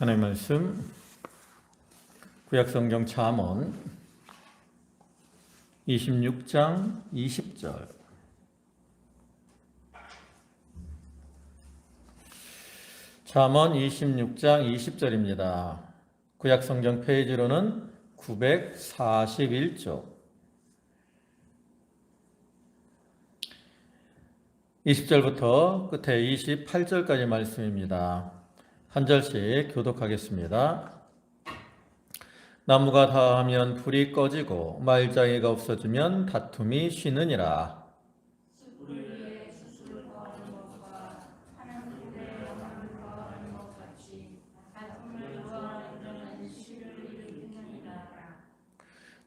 하나님의 말씀 구약성경 잠언 26장 20절. 잠언 26장 20절입니다. 구약성경 페이지로는 941쪽. 20절부터 끝에 28절까지 말씀입니다. 한 절씩 교독하겠습니다. 나무가 다하면 불이 꺼지고 말장애가 없어지면 다툼이 쉬느니라.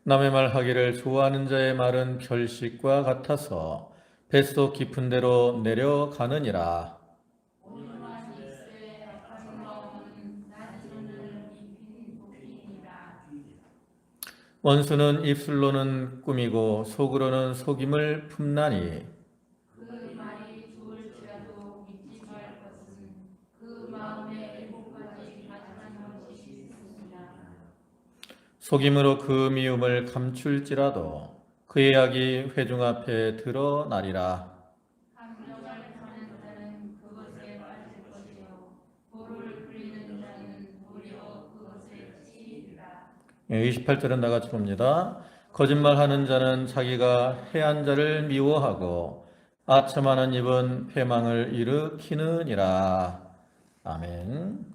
남의 말 하기를 좋아하는 자의 말은 별식과 같아서 뱃속 깊은 데로 내려가느니라. 원수는 입술로는 꾸미고 속으로는 속임을 품나니 그 말이 좋을지라도 믿지 말 것은 그 마음에 일곱가지 가증한 것이 있습니다. 속임으로 그 미움을 감출지라도 그의 악이 회중 앞에 드러나리라. 함정을 하는 자는 그것에 빠질 것이요 도를 부리는 자는 도리어 그것에 치이리라. 28절은 다 같이 봅니다. 거짓말하는 자는 자기가 해한 자를 미워하고 아첨하는 입은 패망을 일으키느니라. 아멘.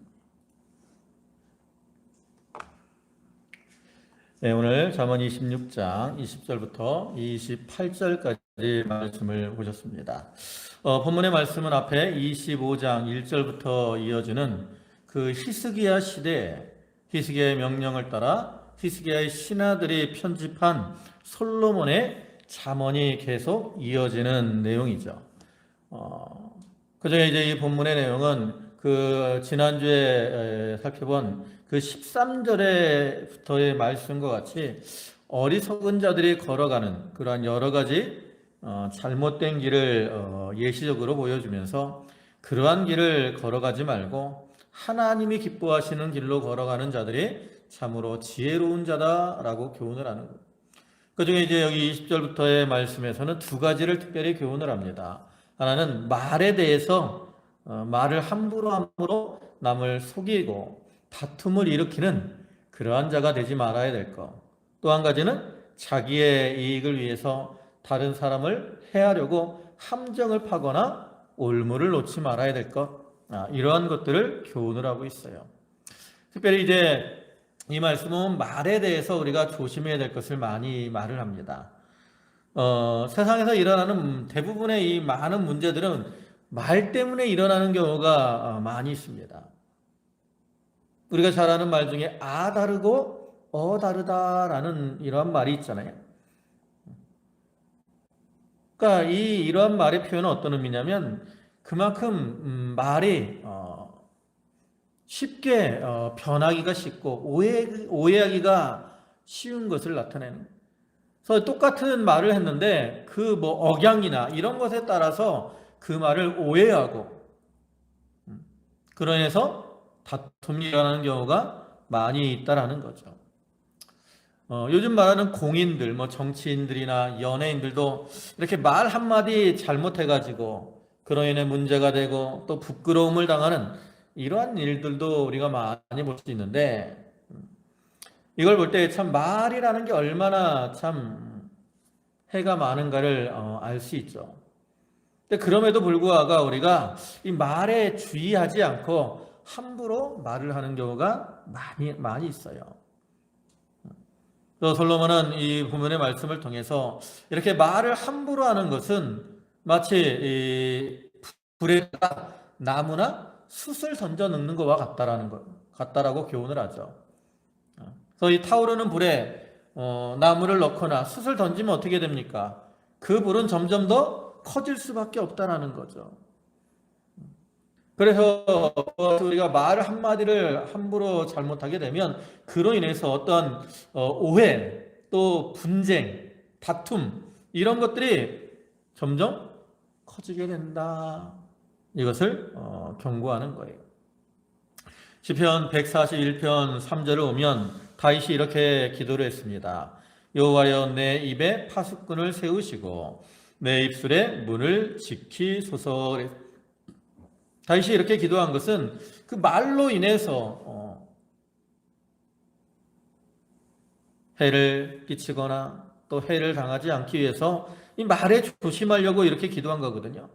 네, 오늘 잠언 26장 20절부터 28절까지 말씀을 보셨습니다. 본문의 말씀은 앞에 25장 1절부터 이어지는 그 히스기야 시대, 히스기야의 명령을 따라 히스기야의 신하들이 편집한 솔로몬의 잠언이 계속 이어지는 내용이죠. 그중에 이제 이 본문의 내용은 그 지난주에 살펴본 그 13절에부터의 말씀과 같이 어리석은 자들이 걸어가는 그러한 여러 가지 잘못된 길을 예시적으로 보여주면서 그러한 길을 걸어가지 말고 하나님이 기뻐하시는 길로 걸어가는 자들이 참으로 지혜로운 자다라고 교훈을 하는 거예요. 그중에 이제 여기 20절부터의 말씀에서는 두 가지를 특별히 교훈을 합니다. 하나는 말에 대해서 말을 함부로 함으로 남을 속이고 다툼을 일으키는 그러한 자가 되지 말아야 될 것. 또 한 가지는 자기의 이익을 위해서 다른 사람을 해하려고 함정을 파거나 올무를 놓지 말아야 될 것. 이러한 것들을 교훈을 하고 있어요. 특별히 이제 이 말씀은 말에 대해서 우리가 조심해야 될 것을 많이 말을 합니다. 세상에서 일어나는 대부분의 이 많은 문제들은 말 때문에 일어나는 경우가 많이 있습니다. 우리가 잘 아는 말 중에 아 다르고 어 다르다라는 이러한 말이 있잖아요. 그러니까 이러한 말의 표현은 어떤 의미냐면 그만큼 말이 쉽게 변하기가 쉽고 오해하기가 쉬운 것을 나타내는. 그래서 똑같은 말을 했는데 그 뭐 억양이나 이런 것에 따라서 그 말을 오해하고 그러해서 다툼이 일어나는 경우가 많이 있다라는 거죠. 요즘 말하는 공인들, 뭐 정치인들이나 연예인들도 이렇게 말 한마디 잘못해가지고 그로 인해 문제가 되고 또 부끄러움을 당하는 이러한 일들도 우리가 많이 볼 수 있는데 이걸 볼 때 참 말이라는 게 얼마나 참 해가 많은가를 알 수 있죠. 근데 그럼에도 불구하고 우리가 이 말에 주의하지 않고 함부로 말을 하는 경우가 많이 있어요. 또 솔로몬은 이 본문의 말씀을 통해서 이렇게 말을 함부로 하는 것은 마치 이 불에다가 나무나 숯을 던져 넣는 것과 같다라고 교훈을 하죠. 그래서 이 타오르는 불에 나무를 넣거나 숯을 던지면 어떻게 됩니까? 그 불은 점점 더 커질 수밖에 없다라는 거죠. 그래서 우리가 말 한마디를 함부로 잘못하게 되면 그로 인해서 어떤 오해, 또 분쟁, 다툼 이런 것들이 점점 커지게 된다. 이것을 경고하는 거예요. 시편 141편 3절을 오면 다윗이 이렇게 기도를 했습니다. 여호와여 내 입에 파수꾼을 세우시고 내 입술에 문을 지키소서. 다윗이 이렇게 기도한 것은 그 말로 인해서 해를 끼치거나 또 해를 당하지 않기 위해서 이 말에 조심하려고 이렇게 기도한 거거든요.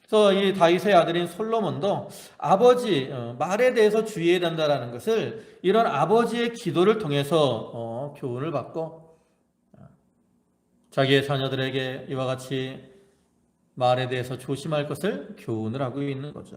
그래서 이 다윗의 아들인 솔로몬도 아버지 말에 대해서 주의해야 된다라는 것을 이런 아버지의 기도를 통해서 교훈을 받고 자기의 자녀들에게 이와 같이 말에 대해서 조심할 것을 교훈을 하고 있는 거죠.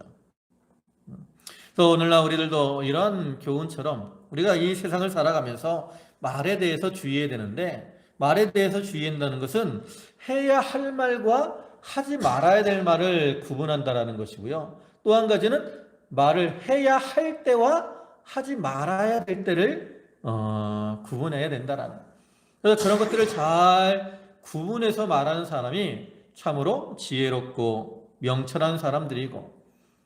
그래서 오늘날 우리들도 이런 교훈처럼 우리가 이 세상을 살아가면서 말에 대해서 주의해야 되는데, 말에 대해서 주의한다는 것은 해야 할 말과 하지 말아야 될 말을 구분한다라는 것이고요. 또 한 가지는 말을 해야 할 때와 하지 말아야 될 때를 구분해야 된다라는. 그래서 그런 것들을 잘 구분해서 말하는 사람이 참으로 지혜롭고 명철한 사람들이고,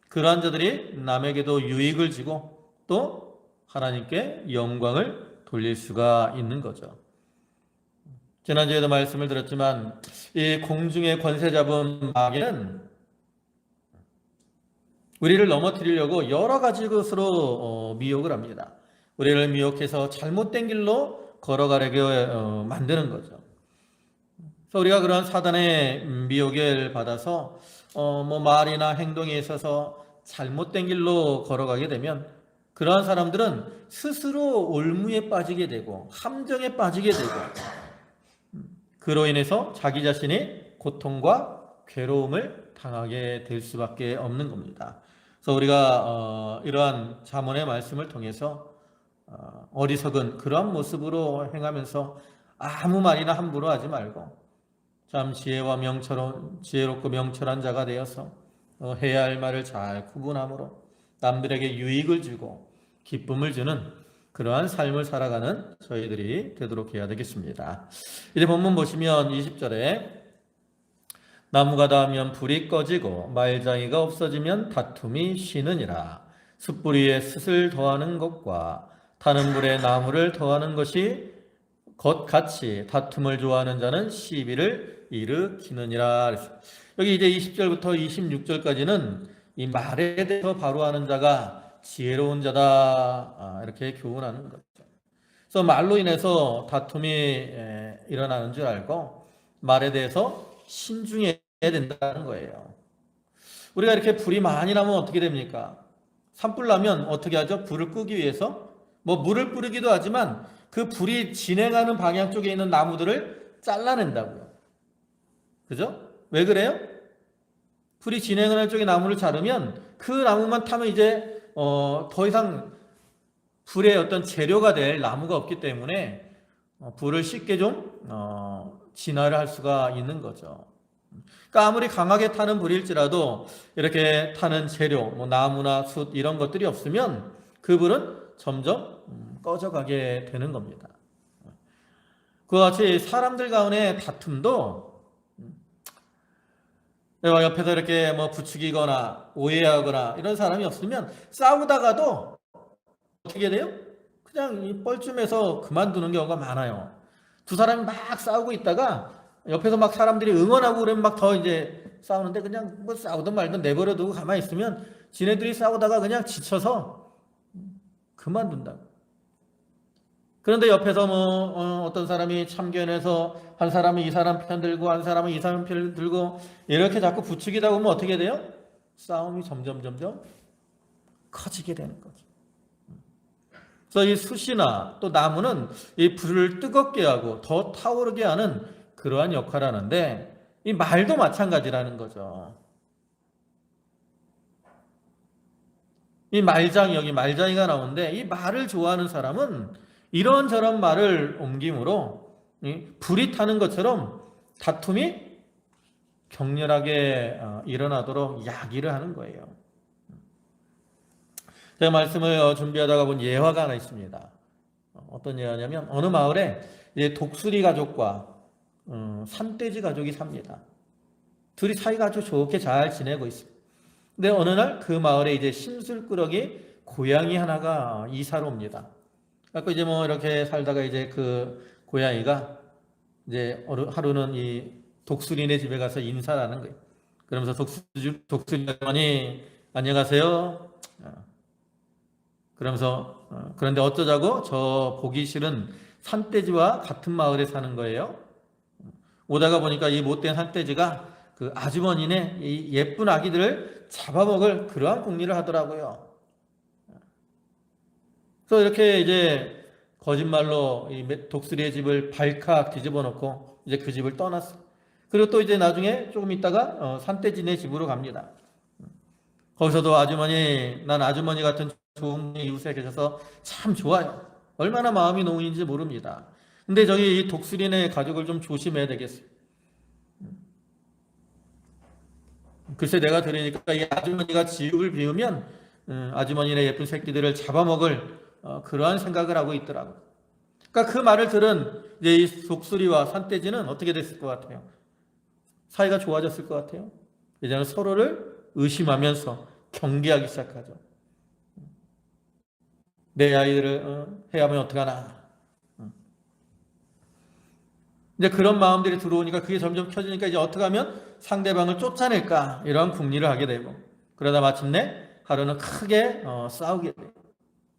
그러한 자들이 남에게도 유익을 주고 또 하나님께 영광을 돌릴 수가 있는 거죠. 지난주에도 말씀을 드렸지만 이 공중의 권세 잡은 마귀는 우리를 넘어뜨리려고 여러 가지 것으로 미혹을 합니다. 우리를 미혹해서 잘못된 길로 걸어가려게 만드는 거죠. 그래서 우리가 그런 사단의 미혹을 받아서 말이나 행동에 있어서 잘못된 길로 걸어가게 되면 그러한 사람들은 스스로 올무에 빠지게 되고 함정에 빠지게 되고 그로 인해서 자기 자신이 고통과 괴로움을 당하게 될 수밖에 없는 겁니다. 그래서 우리가 이러한 잠언의 말씀을 통해서 어리석은 그러한 모습으로 행하면서 아무 말이나 함부로 하지 말고 참 지혜롭고 명철한 자가 되어서 해야 할 말을 잘 구분함으로 남들에게 유익을 주고 기쁨을 주는 그러한 삶을 살아가는 저희들이 되도록 해야 되겠습니다. 이제 본문 보시면 20절에 나무가 닿으면 불이 꺼지고 말장이가 없어지면 다툼이 쉬느니라. 숯불 위에 숯을 더하는 것과 타는 불에 나무를 더하는 것이 같이 다툼을 좋아하는 자는 시비를 일으키느니라. 여기 이제 20절부터 26절까지는 이 말에 대해서 바로 하는 자가 지혜로운 자다 이렇게 교훈하는 거죠. 그래서 말로 인해서 다툼이 일어나는 줄 알고 말에 대해서 신중해야 된다는 거예요. 우리가 이렇게 불이 많이 나면 어떻게 됩니까? 산불 나면 어떻게 하죠? 불을 끄기 위해서 물을 뿌리기도 하지만 그 불이 진행하는 방향 쪽에 있는 나무들을 잘라낸다고요. 그죠? 왜 그래요? 불이 진행하는 쪽에 나무를 자르면 그 나무만 타면 이제 더 이상 불의 어떤 재료가 될 나무가 없기 때문에 불을 쉽게 좀 진화를 할 수가 있는 거죠. 그러니까 아무리 강하게 타는 불일지라도 이렇게 타는 재료, 나무나 숯 이런 것들이 없으면 그 불은 점점 꺼져가게 되는 겁니다. 그와 같이 사람들 가운데 다툼도 내가 옆에서 이렇게 부추기거나 오해하거나 이런 사람이 없으면 싸우다가도 어떻게 돼요? 그냥 이 뻘쭘해서 그만두는 경우가 많아요. 두 사람이 막 싸우고 있다가 옆에서 막 사람들이 응원하고 그러면 막 더 이제 싸우는데 그냥 싸우든 말든 내버려두고 가만히 있으면 지네들이 싸우다가 그냥 지쳐서 그만둔다. 그런데 옆에서 어떤 사람이 참견해서 한 사람이 이 사람 편 들고 한 사람은 이 사람 편 들고 이렇게 자꾸 부추기다 보면 어떻게 돼요? 싸움이 점점 커지게 되는 거죠. 그래서 이 숯이나 또 나무는 이 불을 뜨겁게 하고 더 타오르게 하는 그러한 역할을 하는데 이 말도 마찬가지라는 거죠. 이 여기 말장이가 나오는데 이 말을 좋아하는 사람은 이런저런 말을 옮김으로 불이 타는 것처럼 다툼이 격렬하게 일어나도록 야기를 하는 거예요. 제가 말씀을 준비하다가 본 예화가 하나 있습니다. 어떤 예화냐면 어느 마을에 이제 독수리 가족과 산돼지 가족이 삽니다. 둘이 사이가 아주 좋게 잘 지내고 있습니다. 근데 어느 날 그 마을에 이제 심술꾸러기 고양이 하나가 이사를 옵니다. 그래서 이제 뭐 이렇게 살다가 이제 그 고양이가 이제 하루는 이 독수리네 집에 가서 인사를 하는 거예요. 그러면서 독수리 어머니 안녕하세요. 그러면서 그런데 어쩌자고 저 보기 싫은 산돼지와 같은 마을에 사는 거예요. 오다가 보니까 이 못된 산돼지가 그 아주머니네 이 예쁜 아기들을 잡아먹을 그러한 궁리를 하더라고요. 그래서 이렇게 이제 거짓말로 이 독수리의 집을 발칵 뒤집어 놓고 이제 그 집을 떠났어. 그리고 또 이제 나중에 조금 있다가 산돼지네 집으로 갑니다. 거기서도 아주머니, 난 아주머니 같은 좋은 분이 이웃에 계셔서 참 좋아요. 얼마나 마음이 놓인지 모릅니다. 근데 저기 이 독수리네 가족을 좀 조심해야 되겠어요. 글쎄 내가 들으니까 이 아주머니가 지육을 비우면 아주머니네 예쁜 새끼들을 잡아먹을 그러한 생각을 하고 있더라고요. 그러니까 그 말을 들은 이제 이 독수리와 산돼지는 어떻게 됐을 것 같아요? 사이가 좋아졌을 것 같아요. 이제는 서로를 의심하면서 경계하기 시작하죠. 내 아이들을 해하면 어떡하나. 이제 그런 마음들이 들어오니까 그게 점점 켜지니까 이제 어떻게 하면 상대방을 쫓아낼까 이런 궁리를 하게 되고 그러다 마침내 하루는 크게 싸우게 돼요.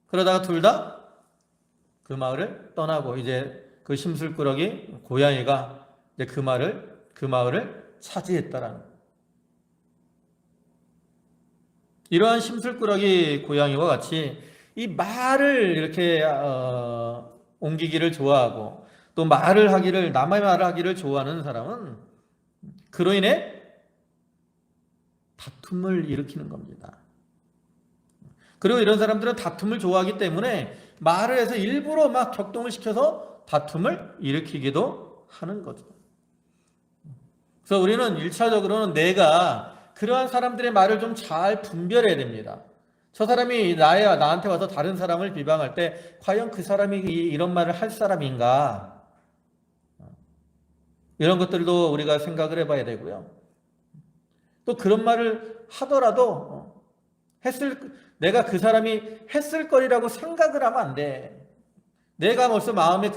그러다가 둘 다 그 마을을 떠나고 이제 그 심술꾸러기 고양이가 이제 그 마을을 차지했다라는 거예요. 이러한 심술꾸러기 고양이와 같이 이 말을 이렇게 옮기기를 좋아하고 또 남의 말을 하기를 좋아하는 사람은 그로 인해 다툼을 일으키는 겁니다. 그리고 이런 사람들은 다툼을 좋아하기 때문에 말을 해서 일부러 막 격동을 시켜서 다툼을 일으키기도 하는 거죠. 그래서 우리는 1차적으로는 내가 그러한 사람들의 말을 좀 잘 분별해야 됩니다. 저 사람이 나한테 와서 다른 사람을 비방할 때 과연 그 사람이 이런 말을 할 사람인가? 이런 것들도 우리가 생각을 해봐야 되고요. 또 그런 말을 하더라도 내가 그 사람이 했을 거리라고 생각을 하면 안 돼. 내가 벌써 마음에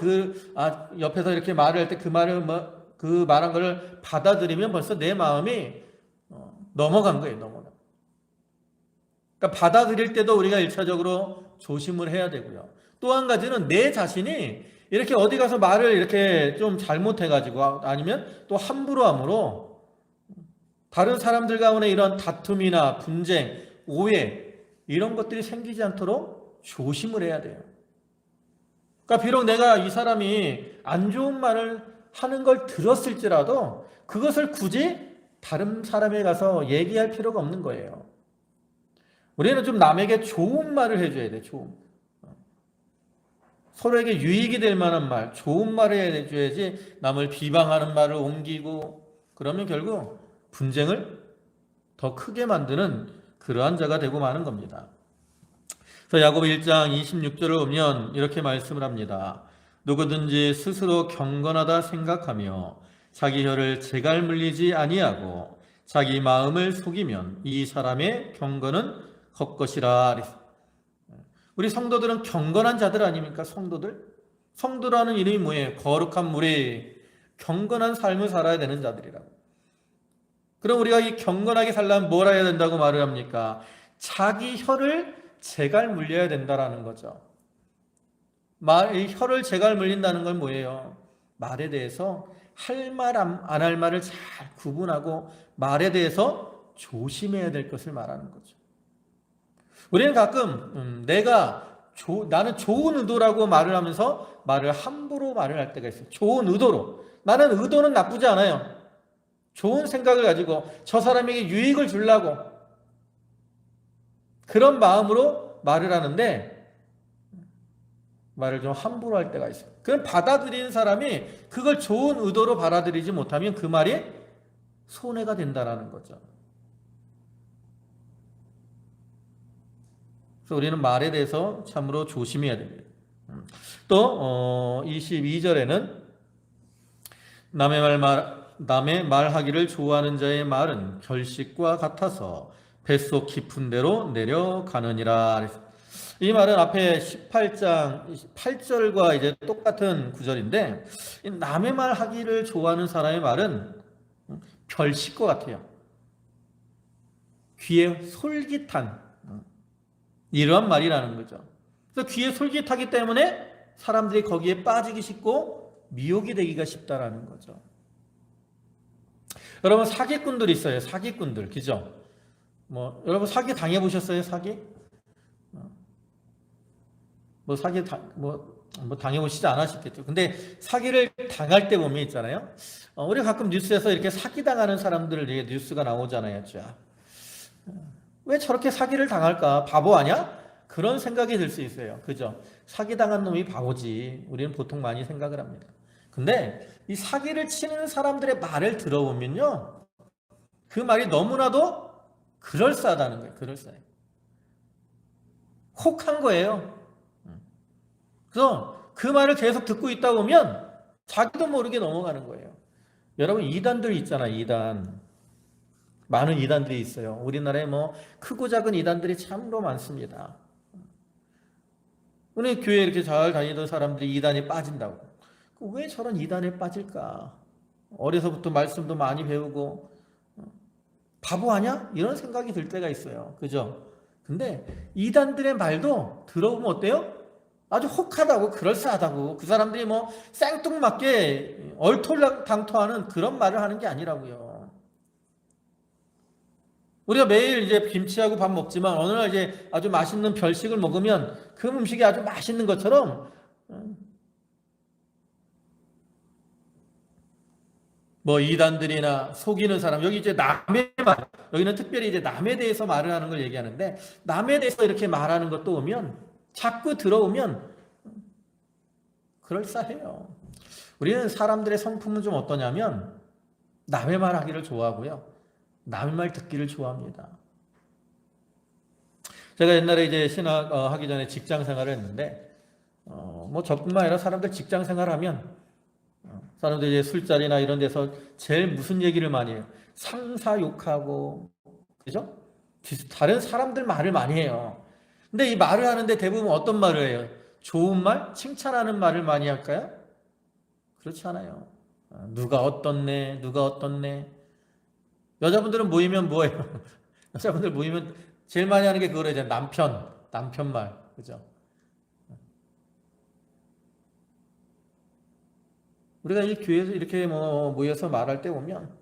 옆에서 이렇게 말을 할 때 그 말한 걸 받아들이면 벌써 내 마음이 넘어간 거예요. 그러니까 받아들일 때도 우리가 1차적으로 조심을 해야 되고요. 또 한 가지는 내 자신이 이렇게 어디 가서 말을 이렇게 좀 잘못해가지고 아니면 또 함부로 함으로 다른 사람들 가운데 이런 다툼이나 분쟁, 오해 이런 것들이 생기지 않도록 조심을 해야 돼요. 그러니까 비록 내가 이 사람이 안 좋은 말을 하는 걸 들었을지라도 그것을 굳이 다른 사람에 가서 얘기할 필요가 없는 거예요. 우리는 좀 남에게 좋은 말을 해줘야 돼. 서로에게 유익이 될 만한 말, 좋은 말을 해줘야지 남을 비방하는 말을 옮기고 그러면 결국 분쟁을 더 크게 만드는 그러한 자가 되고 마는 겁니다. 그래서 야고보 1장 26절을 보면 이렇게 말씀을 합니다. 누구든지 스스로 경건하다 생각하며 자기 혀를 재갈 물리지 아니하고 자기 마음을 속이면 이 사람의 경건은 겉것이라. 우리 성도들은 경건한 자들 아닙니까? 성도라는 이름이 뭐예요? 거룩한 무리, 경건한 삶을 살아야 되는 자들이라고. 그럼 우리가 이 경건하게 살려면 뭘 해야 된다고 말을 합니까? 자기 혀를 재갈 물려야 된다라는 거죠. 이 혀를 재갈 물린다는 건 뭐예요? 말에 대해서 할 말, 안 할 말을 잘 구분하고 말에 대해서 조심해야 될 것을 말하는 거죠. 우리는 가끔 나는 좋은 의도라고 말을 하면서 말을 함부로 말을 할 때가 있어요. 좋은 의도로. 나는 의도는 나쁘지 않아요. 좋은 생각을 가지고 저 사람에게 유익을 주려고 그런 마음으로 말을 하는데 말을 좀 함부로 할 때가 있어요. 그럼 받아들이는 사람이 그걸 좋은 의도로 받아들이지 못하면 그 말이 손해가 된다라는 거죠. 그래서 우리는 말에 대해서 참으로 조심해야 됩니다. 또 22절에는 남의 말하기를 좋아하는 자의 말은 결식과 같아서 뱃속 깊은 데로 내려가느니라. 이 말은 앞에 18장 8절과 이제 똑같은 구절인데, 이 남의 말 하기를 좋아하는 사람의 말은 별식 것 같아요. 귀에 솔깃한 이러한 말이라는 거죠. 그래서 귀에 솔깃하기 때문에 사람들이 거기에 빠지기 쉽고 미혹이 되기가 쉽다라는 거죠. 여러분, 사기꾼들 있어요. 사기꾼들, 그죠? 여러분 사기 당해보셨어요? 사기? 당해보시지 않으셨겠죠. 근데 사기를 당할 때 보면 있잖아요. 우리 가끔 뉴스에서 이렇게 사기당하는 사람들 이게 뉴스가 나오잖아요. 왜 저렇게 사기를 당할까? 바보 아니야? 그런 생각이 들 수 있어요. 그죠? 사기당한 놈이 바보지. 우리는 보통 많이 생각을 합니다. 근데 이 사기를 치는 사람들의 말을 들어보면요. 그 말이 너무나도 그럴싸하다는 거예요. 그럴싸해요. 혹한 거예요. 그래서 그 말을 계속 듣고 있다 보면 자기도 모르게 넘어가는 거예요. 여러분, 이단들 있잖아요. 이단. 많은 이단들이 있어요. 우리나라에 크고 작은 이단들이 참으로 많습니다. 우리 교회 이렇게 잘 다니던 사람들이 이단에 빠진다고. 왜 저런 이단에 빠질까? 어려서부터 말씀도 많이 배우고 바보 아니야? 이런 생각이 들 때가 있어요. 그죠? 근데 이단들의 말도 들어보면 어때요? 아주 혹하다고, 그럴싸하다고. 그 사람들이 생뚱맞게 얼토당토하는 그런 말을 하는 게 아니라고요. 우리가 매일 이제 김치하고 밥 먹지만 어느 날 이제 아주 맛있는 별식을 먹으면 그 음식이 아주 맛있는 것처럼 이단들이나 속이는 사람, 여기 이제 남의 말, 여기는 특별히 이제 남에 대해서 말을 하는 걸 얘기하는데, 남에 대해서 이렇게 말하는 것도 오면, 자꾸 들어오면, 그럴싸해요. 우리는 사람들의 성품은 좀 어떠냐면, 남의 말 하기를 좋아하고요. 남의 말 듣기를 좋아합니다. 제가 옛날에 이제 신학 하기 전에 직장 생활을 했는데, 저뿐만 아니라 사람들 직장 생활하면, 사람들이 이제 술자리나 이런 데서 제일 무슨 얘기를 많이 해요? 상사 욕하고, 그죠? 다른 사람들 말을 많이 해요. 근데 이 말을 하는데 대부분 어떤 말을 해요? 좋은 말? 칭찬하는 말을 많이 할까요? 그렇지 않아요. 누가 어떻네, 누가 어떻네. 여자분들은 모이면 뭐예요? 여자분들 모이면 제일 많이 하는 게 그거래요. 남편 말. 그죠? 우리가 이 교회에서 이렇게 모여서 말할 때 보면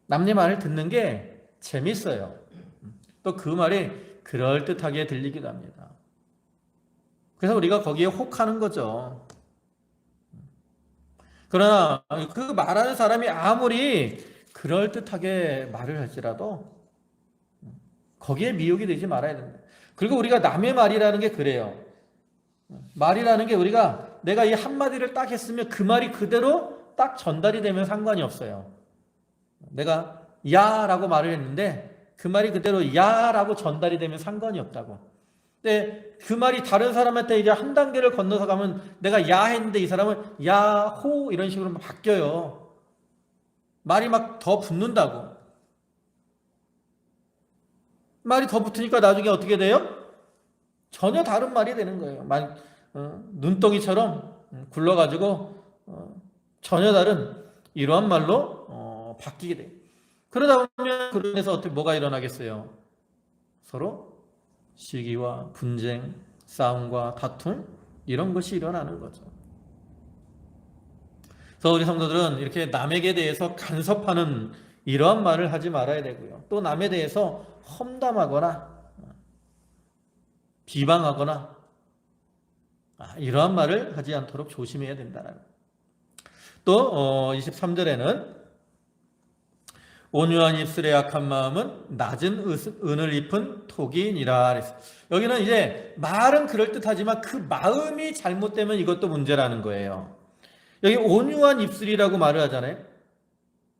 남의 말을 듣는 게 재밌어요. 또 그 말이 그럴듯하게 들리기도 합니다. 그래서 우리가 거기에 혹하는 거죠. 그러나 그 말하는 사람이 아무리 그럴듯하게 말을 할지라도 거기에 미혹이 되지 말아야 된다. 그리고 우리가 남의 말이라는 게 그래요. 말이라는 게 우리가 내가 이 한마디를 딱 했으면 그 말이 그대로 딱 전달이 되면 상관이 없어요. 내가 야라고 말을 했는데 그 말이 그대로 야라고 전달이 되면 상관이 없다고. 근데 그 말이 다른 사람한테 이제 한 단계를 건너서 가면 내가 야 했는데 이 사람은 야호 이런 식으로 바뀌어요. 말이 막 더 붙는다고. 말이 더 붙으니까 나중에 어떻게 돼요? 전혀 다른 말이 되는 거예요. 눈덩이처럼 굴러가지고 전혀 다른 이러한 말로 바뀌게 돼요. 그러다 보면 그래서 어떻게 뭐가 일어나겠어요? 서로 시기와 분쟁, 싸움과 다툼 이런 것이 일어나는 거죠. 그래서 우리 성도들은 이렇게 남에게 대해서 간섭하는 이러한 말을 하지 말아야 되고요. 또 남에 대해서 험담하거나 비방하거나 이러한 말을 하지 않도록 조심해야 된다는. 또 23절에는 온유한 입술의 약한 마음은 낮은 은을 입은 토기니라. 여기는 이제 말은 그럴듯하지만 그 마음이 잘못되면 이것도 문제라는 거예요. 여기 온유한 입술이라고 말을 하잖아요.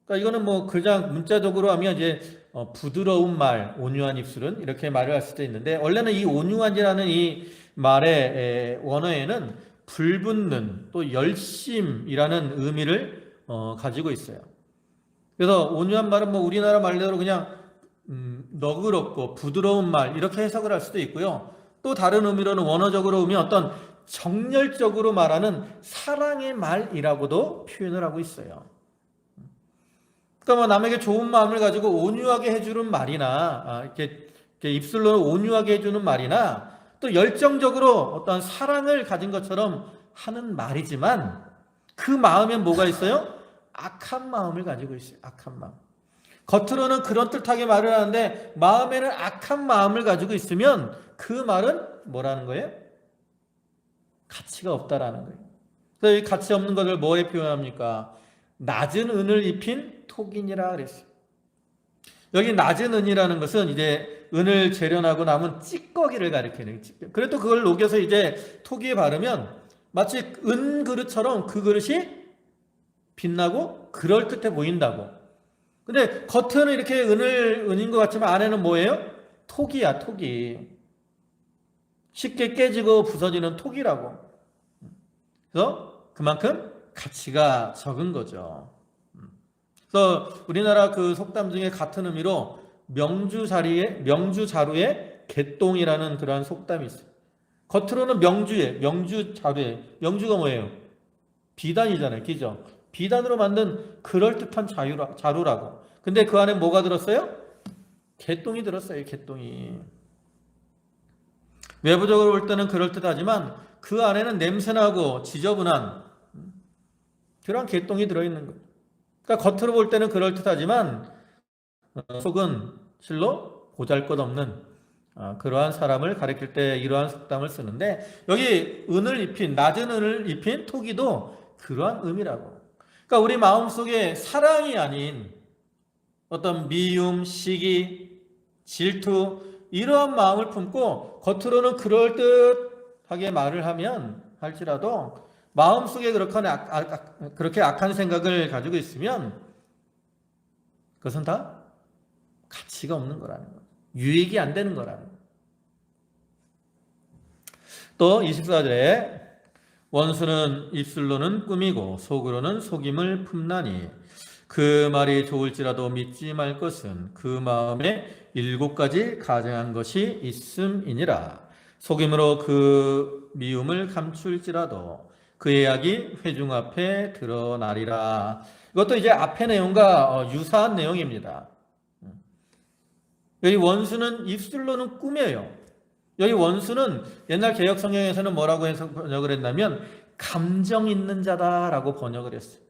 그러니까 이거는 그냥 문자적으로 하면 이제 부드러운 말, 온유한 입술은 이렇게 말을 할 수도 있는데, 원래는 이 온유한이라는 이 말의 원어에는 불붙는 또 열심이라는 의미를 가지고 있어요. 그래서 온유한 말은 우리나라 말대로 그냥 너그럽고 부드러운 말 이렇게 해석을 할 수도 있고요. 또 다른 의미로는 원어적으로 보면 어떤 정열적으로 말하는 사랑의 말이라고도 표현을 하고 있어요. 그러니까 뭐 남에게 좋은 마음을 가지고 온유하게 해주는 말이나 이렇게 입술로는 온유하게 해주는 말이나 또 열정적으로 어떤 사랑을 가진 것처럼 하는 말이지만 그 마음에 뭐가 있어요? 악한 마음을 가지고 있어요. 악한 마음. 겉으로는 그런 뜻하게 말을 하는데 마음에는 악한 마음을 가지고 있으면 그 말은 뭐라는 거예요? 가치가 없다라는 거예요. 그래서 이 가치 없는 것을 뭐에 표현합니까? 낮은 은을 입힌 톡인이라 그랬어요. 여기 낮은 은이라는 것은 이제 은을 재련하고 남은 찌꺼기를 가리키는 거예요. 그래도 그걸 녹여서 이제 톡에 바르면 마치 은 그릇처럼 그 그릇이 빛나고 그럴듯해 보인다고. 근데 겉은 이렇게 은인 것 같지만 안에는 뭐예요? 톡이야, 톡이. 쉽게 깨지고 부서지는 톡이라고. 그래서 그만큼 가치가 적은 거죠. 그래서 우리나라 그 속담 중에 같은 의미로 명주자루에 개똥이라는 그러한 속담이 있어요. 겉으로는 명주자루에, 명주가 뭐예요? 비단이잖아요. 그죠? 비단으로 만든 그럴듯한 자루라고. 근데 그 안에 뭐가 들었어요? 개똥이 들었어요. 개똥이. 외부적으로 볼 때는 그럴듯하지만 그 안에는 냄새나고 지저분한 그런 개똥이 들어있는 거예요. 그러니까 겉으로 볼 때는 그럴듯하지만 속은 실로 보잘것없는 그러한 사람을 가리킬 때 이러한 속담을 쓰는데 여기 낮은 은을 입힌 토기도 그러한 의미라고. 그러니까 우리 마음속에 사랑이 아닌 어떤 미움, 시기, 질투 이러한 마음을 품고 겉으로는 그럴듯하게 말을 하면 할지라도 마음속에 그렇게 악한 생각을 가지고 있으면 그것은 다 가치가 없는 거라는 거예요. 유익이 안 되는 거라는 거예요. 또 24절에 원수는 입술로는 꾸미고 속으로는 속임을 품나니 그 말이 좋을지라도 믿지 말 것은 그 마음에 7가지 가증한 것이 있음이니라. 속임으로 그 미움을 감출지라도 그의 악이 회중 앞에 드러나리라. 이것도 이제 앞의 내용과 유사한 내용입니다. 여기 원수는 입술로는 꾸며요. 여기 원수는 옛날 개역 성경에서는 뭐라고 해서 번역을 했냐면 감정 있는 자다라고 번역을 했어요.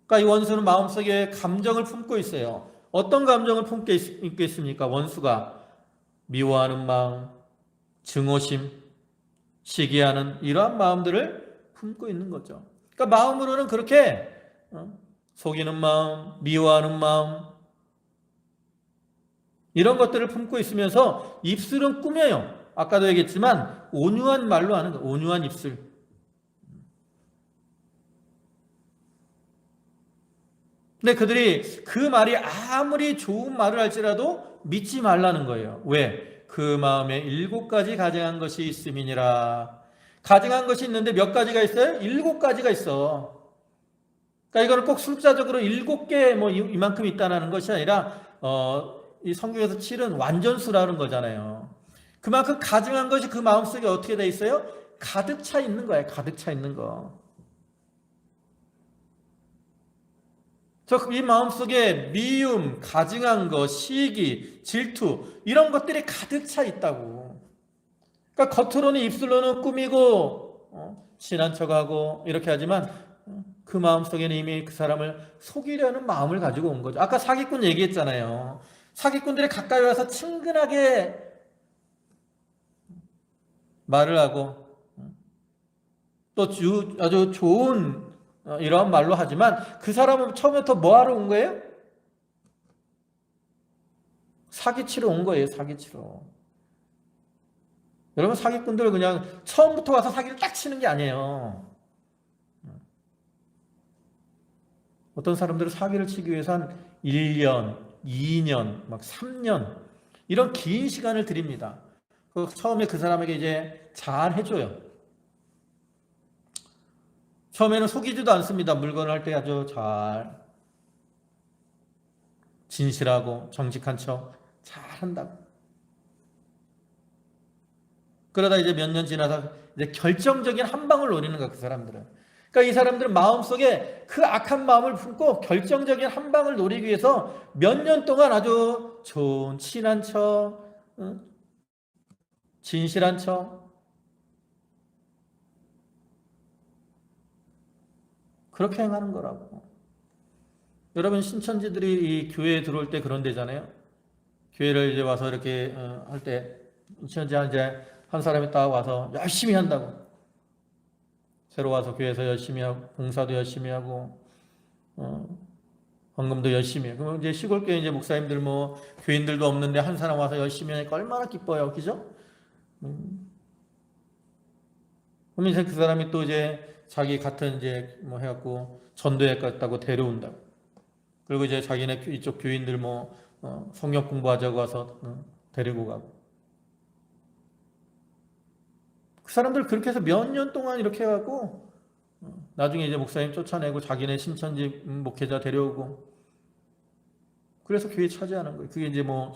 그러니까 이 원수는 마음속에 감정을 품고 있어요. 어떤 감정을 품고 있겠습니까? 원수가 미워하는 마음, 증오심, 시기하는 이러한 마음들을 품고 있는 거죠. 그러니까 마음으로는 그렇게 속이는 마음, 미워하는 마음 이런 것들을 품고 있으면서 입술은 꾸며요. 아까도 얘기했지만 온유한 말로 하는 거예요. 온유한 입술. 근데 그들이 그 말이 아무리 좋은 말을 할지라도 믿지 말라는 거예요. 왜? 그 마음에 7가지 가증한 것이 있음이니라. 가증한 것이 있는데 몇 가지가 있어요? 7가지가 있어. 그러니까 이거는 꼭 숫자적으로 7개 뭐 이만큼 있다는 것이 아니라 이 성경에서 7은 완전수라는 거잖아요. 그만큼 가증한 것이 그 마음속에 어떻게 돼 있어요? 가득 차 있는 거예요. 가득 차 있는 거. 이 마음속에 미움, 가증한 것, 시기, 질투 이런 것들이 가득 차 있다고. 그러니까 겉으로는 입술로는 꾸미고 친한 척하고 이렇게 하지만 그 마음속에는 이미 그 사람을 속이려는 마음을 가지고 온 거죠. 아까 사기꾼 얘기했잖아요. 사기꾼들이 가까이 와서 친근하게 말을 하고 또 아주 좋은 이런 말로 하지만 그 사람은 처음부터 뭐 하러 온 거예요? 사기치러 온 거예요. 사기치러. 여러분 사기꾼들 그냥 처음부터 와서 사기를 딱 치는 게 아니에요. 어떤 사람들은 사기를 치기 위해서 한 1년, 2년, 막 3년 이런 긴 시간을 드립니다. 처음에 그 사람에게 이제 잘 해줘요. 처음에는 속이지도 않습니다. 물건을 할 때 아주 잘 진실하고 정직한 척 잘 한다고. 그러다 이제 몇 년 지나서 이제 결정적인 한 방을 노리는 거야, 그 사람들은. 그러니까 이 사람들은 마음속에 그 악한 마음을 품고 결정적인 한 방을 노리기 위해서 몇 년 동안 아주 좋은 친한 척, 진실한 척, 그렇게 행하는 거라고. 여러분, 신천지들이 이 교회에 들어올 때 그런 데잖아요. 교회를 이제 와서 이렇게 할 때 신천지 이제 한 사람이 딱 와서 열심히 한다고. 새로 와서 교회에서 열심히 하고 봉사도 열심히 하고 헌금도 열심히 해. 그럼 이제 시골교회 이제 목사님들 뭐 교인들도 없는데 한 사람 와서 열심히 하니까 얼마나 기뻐요, 그죠? 그럼 이제 그 사람이 또 이제 자기 같은 이제 뭐 해갖고 전도회 갔다고 데려온다고. 그리고 이제 자기네 이쪽 교인들 뭐 성경 공부하자고 와서 데리고 가고. 그 사람들 그렇게 해서 몇 년 동안 이렇게 해갖고 나중에 이제 목사님 쫓아내고 자기네 신천지 목회자 데려오고. 그래서 교회 차지하는 거예요. 그게 이제 뭐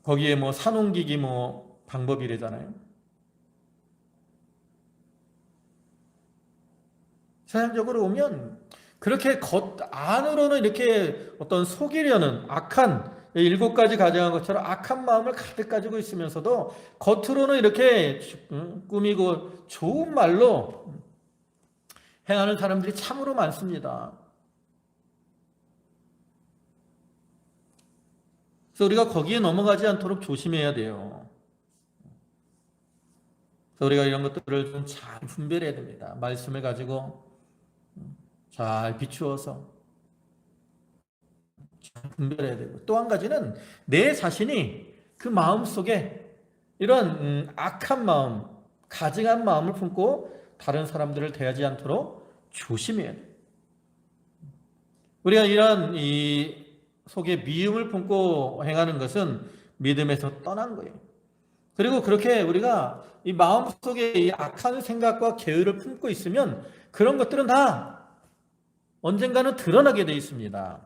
거기에 뭐 산옮기기 뭐 방법이래잖아요. 세상적으로 보면 그렇게 겉 안으로는 이렇게 어떤 속이려는 악한 7가지 가정한 것처럼 악한 마음을 가득 가지고 있으면서도 겉으로는 이렇게 꾸미고 좋은 말로 행하는 사람들이 참으로 많습니다. 그래서 우리가 거기에 넘어가지 않도록 조심해야 돼요. 그래서 우리가 이런 것들을 좀 잘 분별해야 됩니다. 말씀을 가지고 잘 비추어서 잘 분별해야 되고, 또 한 가지는 내 자신이 그 마음 속에 이런 악한 마음, 가증한 마음을 품고 다른 사람들을 대하지 않도록 조심해야 돼요. 우리가 이런 이 속에 미움을 품고 행하는 것은 믿음에서 떠난 거예요. 그리고 그렇게 우리가 이 마음 속에 이 악한 생각과 계율을 품고 있으면 그런 것들은 다 언젠가는 드러나게 되어 있습니다.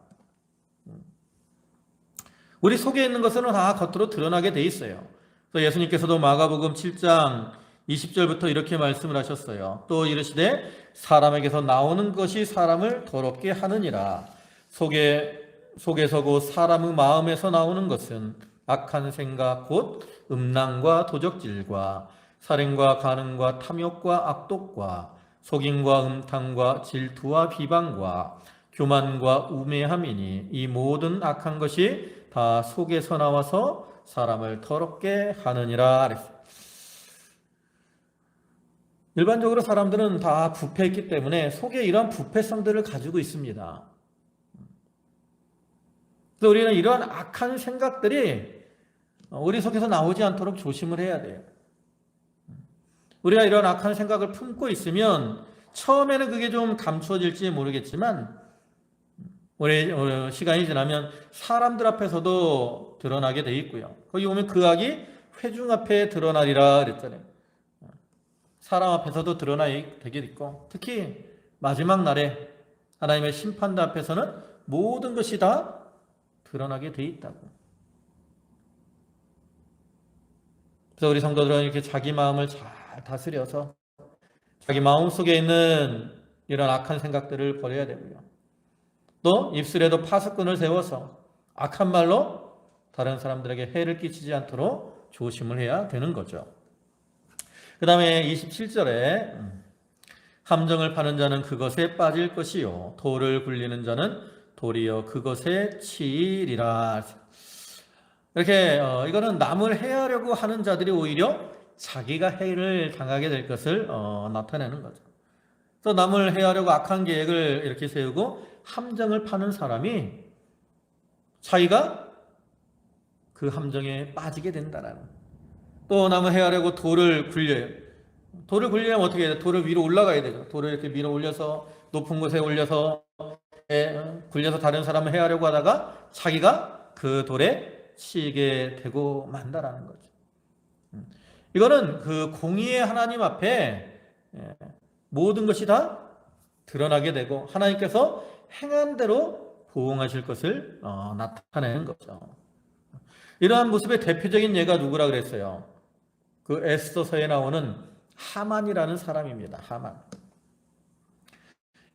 우리 속에 있는 것은 다 겉으로 드러나게 되어 있어요. 그래서 예수님께서도 마가복음 7장 20절부터 이렇게 말씀을 하셨어요. 또 이르시되 사람에게서 나오는 것이 사람을 더럽게 하느니라. 속에서 곧 사람의 마음에서 나오는 것은 악한 생각 곧 음란과 도적질과 살인과 간음과 탐욕과 악독과 속임과 음탕과 질투와 비방과 교만과 우매함이니 이 모든 악한 것이 다 속에서 나와서 사람을 더럽게 하느니라 그랬어요. 일반적으로 사람들은 다 부패했기 때문에 속에 이러한 부패성들을 가지고 있습니다. 그래서 우리는 이러한 악한 생각들이 우리 속에서 나오지 않도록 조심을 해야 돼요. 우리가 이런 악한 생각을 품고 있으면 처음에는 그게 좀 감추어질지 모르겠지만 우리 시간이 지나면 사람들 앞에서도 드러나게 돼 있고요. 거기 보면 그 악이 회중 앞에 드러나리라 그랬잖아요. 사람 앞에서도 드러나게 되게 있고, 특히 마지막 날에 하나님의 심판대 앞에서는 모든 것이 다 드러나게 돼 있다고. 그래서 우리 성도들은 이렇게 자기 마음을 잘 다스려서 자기 마음속에 있는 이런 악한 생각들을 버려야 되고요. 또 입술에도 파수꾼을 세워서 악한 말로 다른 사람들에게 해를 끼치지 않도록 조심을 해야 되는 거죠. 그 다음에 27절에 함정을 파는 자는 그것에 빠질 것이요 돌을 굴리는 자는 도리어 그것에 치이리라. 이렇게 이거는 남을 해하려고 하는 자들이 오히려 자기가 해를 당하게 될 것을 나타내는 거죠. 그래서 남을 해하려고 악한 계획을 이렇게 세우고 함정을 파는 사람이 자기가 그 함정에 빠지게 된다라는. 또 남을 해하려고 돌을 굴려요. 돌을 굴리려면 어떻게 해야 돼요? 돌을 위로 올라가야 되죠. 돌을 이렇게 밀어 올려서 높은 곳에 올려서 굴려서 다른 사람을 해하려고 하다가 자기가 그 돌에 치이게 되고 만다라는 거죠. 이거는 그 공의의 하나님 앞에 모든 것이 다 드러나게 되고 하나님께서 행한 대로 보응하실 것을 나타내는 거죠. 이러한 모습의 대표적인 예가 누구라 그랬어요? 그 에스더서에 나오는 하만이라는 사람입니다. 하만.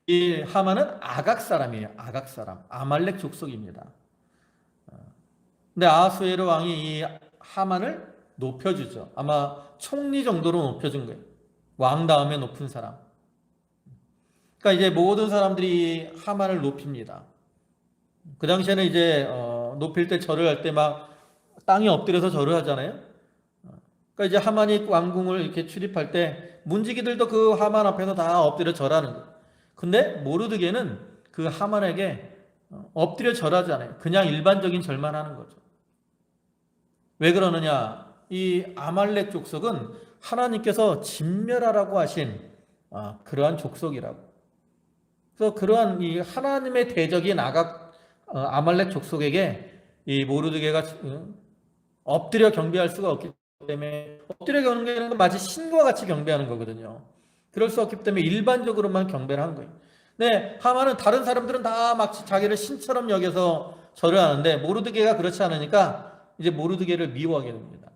이 하만은 아각 사람이에요. 아각 사람. 아말렉 족속입니다. 근데 아하수에로 왕이 이 하만을 높여주죠. 아마 총리 정도로 높여준 거예요. 왕 다음에 높은 사람. 그러니까 이제 모든 사람들이 하만을 높입니다. 그 당시에는 이제 높일 때 절을 할 때 막 땅에 엎드려서 절을 하잖아요. 그러니까 이제 하만이 왕궁을 이렇게 출입할 때 문지기들도 그 하만 앞에서 다 엎드려 절하는 거예요. 근데 모르드게는 그 하만에게 엎드려 절하지 않아요. 그냥 일반적인 절만 하는 거죠. 왜 그러느냐? 이 아말렉 족속은 하나님께서 진멸하라고 하신 그러한 족속이라고. 그래서 그러한 이 하나님의 대적인 아말렉 족속에게 이 모르드게가 엎드려 경배할 수가 없기 때문에, 엎드려 경배하는 건 마치 신과 같이 경배하는 거거든요. 그럴 수 없기 때문에 일반적으로만 경배를 한 거예요. 네, 하만은 다른 사람들은 다 막 자기를 신처럼 여겨서 절을 하는데 모르드게가 그렇지 않으니까 이제 모르드게를 미워하게 됩니다.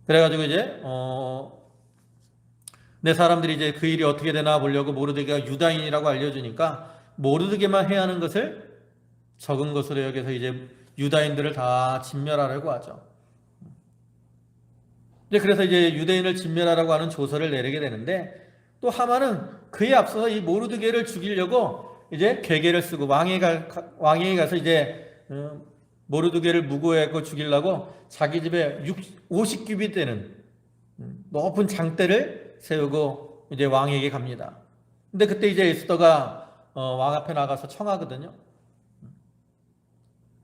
그래가지고 이제 내 사람들이 이제 그 일이 어떻게 되나 보려고 모르드게가 유다인이라고 알려주니까 모르드게만 해야 하는 것을 적은 것으로 여겨서 이제 유다인들을 다 진멸하려고 하죠. 그래서 이제 유대인을 진멸하라고 하는 조서를 내리게 되는데, 또 하만은 그에 앞서서 이 모르드게를 죽이려고 이제 괴계를 쓰고 왕에게 가서 이제 모르드게를 무고해서 죽이려고 자기 집에 50규빗 되는 높은 장대를 세우고 이제 왕에게 갑니다. 근데 그때 이제 에스더가 왕 앞에 나가서 청하거든요.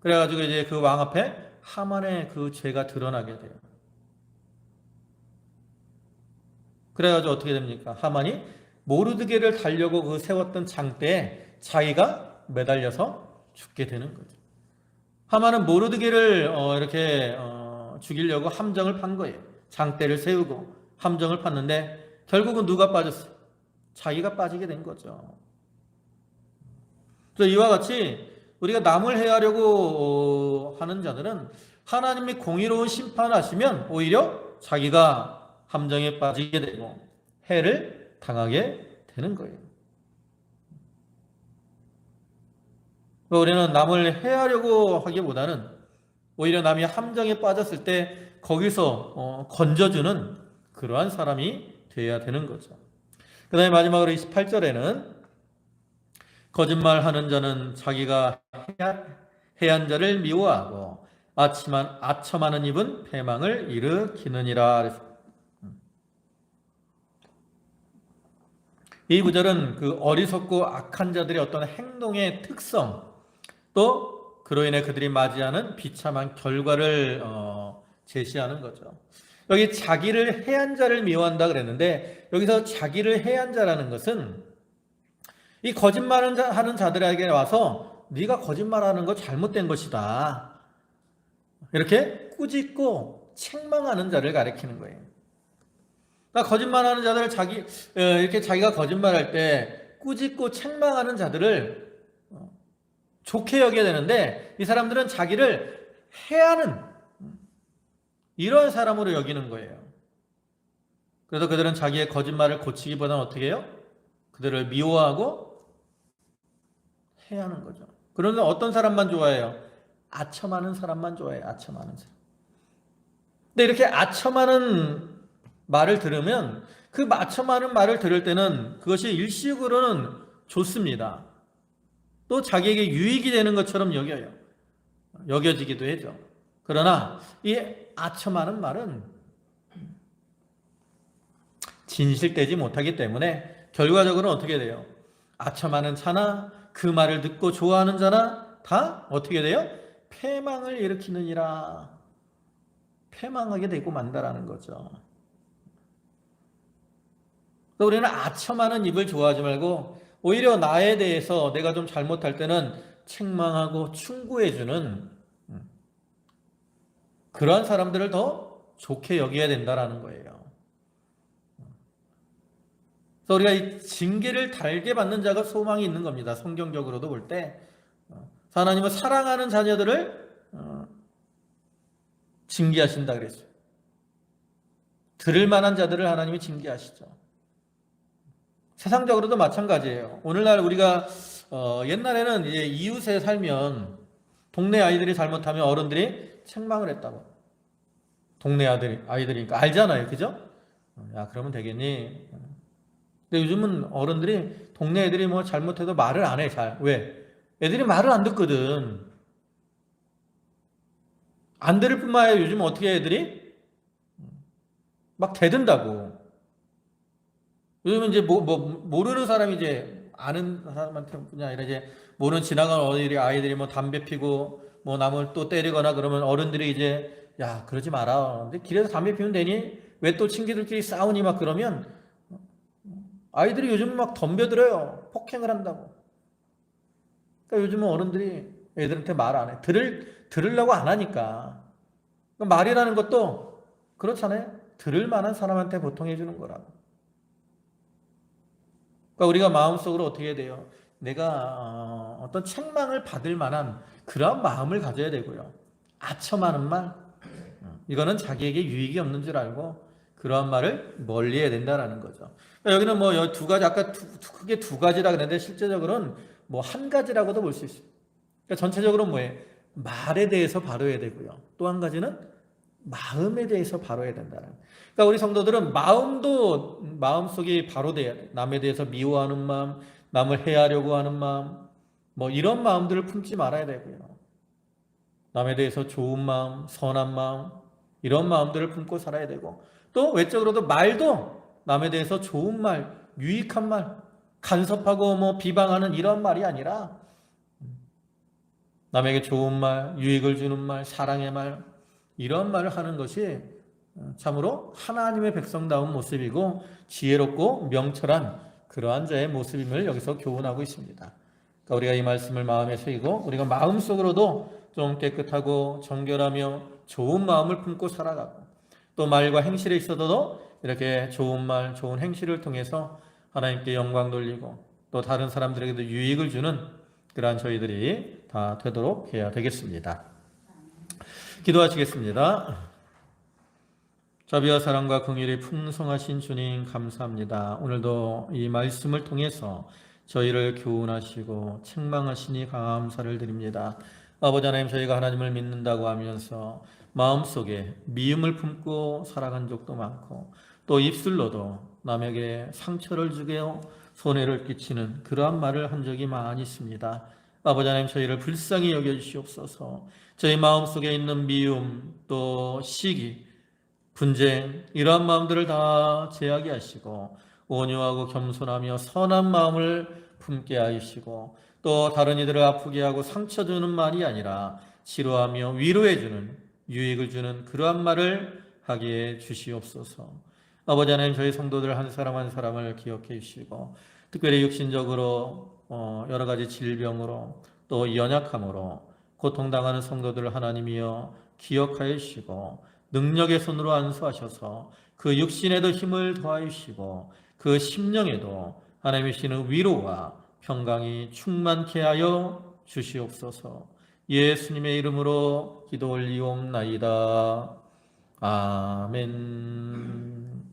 그래가지고 이제 그 왕 앞에 하만의 그 죄가 드러나게 돼요. 그래가지고 어떻게 됩니까? 하만이 모르드게를 달려고 그 세웠던 장대에 자기가 매달려서 죽게 되는 거죠. 하만은 모르드게를 이렇게 죽이려고 함정을 판 거예요. 장대를 세우고 함정을 팠는데 결국은 누가 빠졌어요? 자기가 빠지게 된 거죠. 그래서 이와 같이 우리가 남을 해하려고 하는 자들은 하나님이 공의로운 심판하시면 오히려 자기가 함정에 빠지게 되고 해를 당하게 되는 거예요. 우리는 남을 해하려고 하기보다는 오히려 남이 함정에 빠졌을 때 거기서 건져주는 그러한 사람이 되어야 되는 거죠. 그 다음에 마지막으로 28절에는 거짓말하는 자는 자기가 해한 자를 미워하고 아첨하는 입은 패망을 일으키느니라. 이 구절은 그 어리석고 악한 자들의 어떤 행동의 특성, 또 그로 인해 그들이 맞이하는 비참한 결과를 제시하는 거죠. 여기 자기를 해한 자를 미워한다 그랬는데, 여기서 자기를 해한 자라는 것은 이 거짓말을 하는 자들에게 와서 네가 거짓말하는 거 잘못된 것이다, 이렇게 꾸짖고 책망하는 자를 가리키는 거예요. 그러니까 거짓말하는 자들을 이렇게 자기가 거짓말할 때 꾸짖고 책망하는 자들을 좋게 여겨야 되는데, 이 사람들은 자기를 해하는 이런 사람으로 여기는 거예요. 그래서 그들은 자기의 거짓말을 고치기보다는 어떻게 해요? 그들을 미워하고 해하는 거죠. 그런데 어떤 사람만 좋아해요? 아첨하는 사람만 좋아해요. 아첨하는 사람. 근데 이렇게 아첨하는 말을 들으면, 그 아첨하는 말을 들을 때는 그것이 일시적으로는 좋습니다. 또 자기에게 유익이 되는 것처럼 여겨지기도 해죠. 그러나 이 아첨하는 말은 진실되지 못하기 때문에 결과적으로는 어떻게 돼요? 아첨하는 자나 그 말을 듣고 좋아하는 자나 다 어떻게 돼요? 패망을 일으키느니라. 패망하게 되고 만다라는 거죠. 우리는 아첨하는 입을 좋아하지 말고 오히려 나에 대해서 내가 좀 잘못할 때는 책망하고 충고해주는 그러한 사람들을 더 좋게 여겨야 된다라는 거예요. 그래서 우리가 이 징계를 달게 받는 자가 소망이 있는 겁니다. 성경적으로도 볼 때 하나님은 사랑하는 자녀들을 징계하신다 그랬어요. 들을 만한 자들을 하나님이 징계하시죠. 세상적으로도 마찬가지예요. 오늘날 우리가 옛날에는 이제 이웃에 살면 동네 아이들이 잘못하면 어른들이 책망을 했다고. 동네 아이들이니까 알잖아요, 그죠? 야, 그러면 되겠니? 근데 요즘은 어른들이 동네 애들이 뭐 잘못해도 말을 안 해, 잘. 왜? 애들이 말을 안 듣거든. 안 들을 뿐만 아니라 요즘 어떻게 해, 애들이? 막 대든다고. 요즘은 이제 모르는 사람이 이제 아는 사람한테 아니라 이제 모르는 지나가는 아이들이 뭐 담배 피고 뭐 남을 또 때리거나 그러면 어른들이 이제 야, 그러지 마라. 근데 길에서 담배 피우면 되니? 왜 또 친구들끼리 싸우니? 막 그러면 아이들이 요즘 막 덤벼들어요. 폭행을 한다고. 그러니까 요즘은 어른들이 애들한테 말 안 해. 들으려고 안 하니까. 그러니까 말이라는 것도 그렇잖아요. 들을 만한 사람한테 보통 해주는 거라고. 그러니까 우리가 마음속으로 어떻게 해야 돼요? 내가 어떤 책망을 받을 만한 그런 마음을 가져야 되고요. 아첨하는 말, 이거는 자기에게 유익이 없는 줄 알고 그러한 말을 멀리해야 된다라는 거죠. 그러니까 여기는 뭐 두 가지, 아까 크게 두 가지라 그랬는데 실제적으로는 뭐 한 가지라고도 볼 수 있어요. 그러니까 전체적으로 뭐예요? 말에 대해서 바로해야 되고요. 또 한 가지는 마음에 대해서 바로해야 된다는. 그러니까 우리 성도들은 마음속이 바로돼야 돼. 남에 대해서 미워하는 마음, 남을 해하려고 하는 마음, 뭐 이런 마음들을 품지 말아야 되고요. 남에 대해서 좋은 마음, 선한 마음, 이런 마음들을 품고 살아야 되고, 또 외적으로도 말도 남에 대해서 좋은 말, 유익한 말, 간섭하고 뭐 비방하는 이런 말이 아니라 남에게 좋은 말, 유익을 주는 말, 사랑의 말, 이런 말을 하는 것이 참으로 하나님의 백성다운 모습이고 지혜롭고 명철한 그러한 자의 모습임을 여기서 교훈하고 있습니다. 그러니까 우리가 이 말씀을 마음에 새기고 우리가 마음속으로도 좀 깨끗하고 정결하며 좋은 마음을 품고 살아가고 또 말과 행실에 있어서도 이렇게 좋은 말, 좋은 행실을 통해서 하나님께 영광 돌리고 또 다른 사람들에게도 유익을 주는 그러한 저희들이 다 되도록 해야 되겠습니다. 기도하시겠습니다. 자비와 사랑과 긍휼이 풍성하신 주님 감사합니다. 오늘도 이 말씀을 통해서 저희를 교훈하시고 책망하시니 감사를 드립니다. 아버지 하나님, 저희가 하나님을 믿는다고 하면서 마음속에 미움을 품고 살아간 적도 많고 또 입술로도 남에게 상처를 주게요 손해를 끼치는 그러한 말을 한 적이 많이 있습니다. 아버지 하나님, 저희를 불쌍히 여겨주시옵소서. 저희 마음속에 있는 미움, 또 시기, 분쟁, 이러한 마음들을 다 제하게 하시고 온유하고 겸손하며 선한 마음을 품게 하시고 또 다른 이들을 아프게 하고 상처 주는 말이 아니라 치료하며 위로해 주는, 유익을 주는 그러한 말을 하게 해 주시옵소서. 아버지 하나님, 저희 성도들 한 사람 한 사람을 기억해 주시고 특별히 육신적으로 여러 가지 질병으로 또 연약함으로 고통당하는 성도들을 하나님이여 기억하여 주시고 능력의 손으로 안수하셔서 그 육신에도 힘을 더하여 주시고 그 심령에도 하나님의 시는 위로와 평강이 충만케 하여 주시옵소서. 예수님의 이름으로 기도 올리옵나이다. 아멘.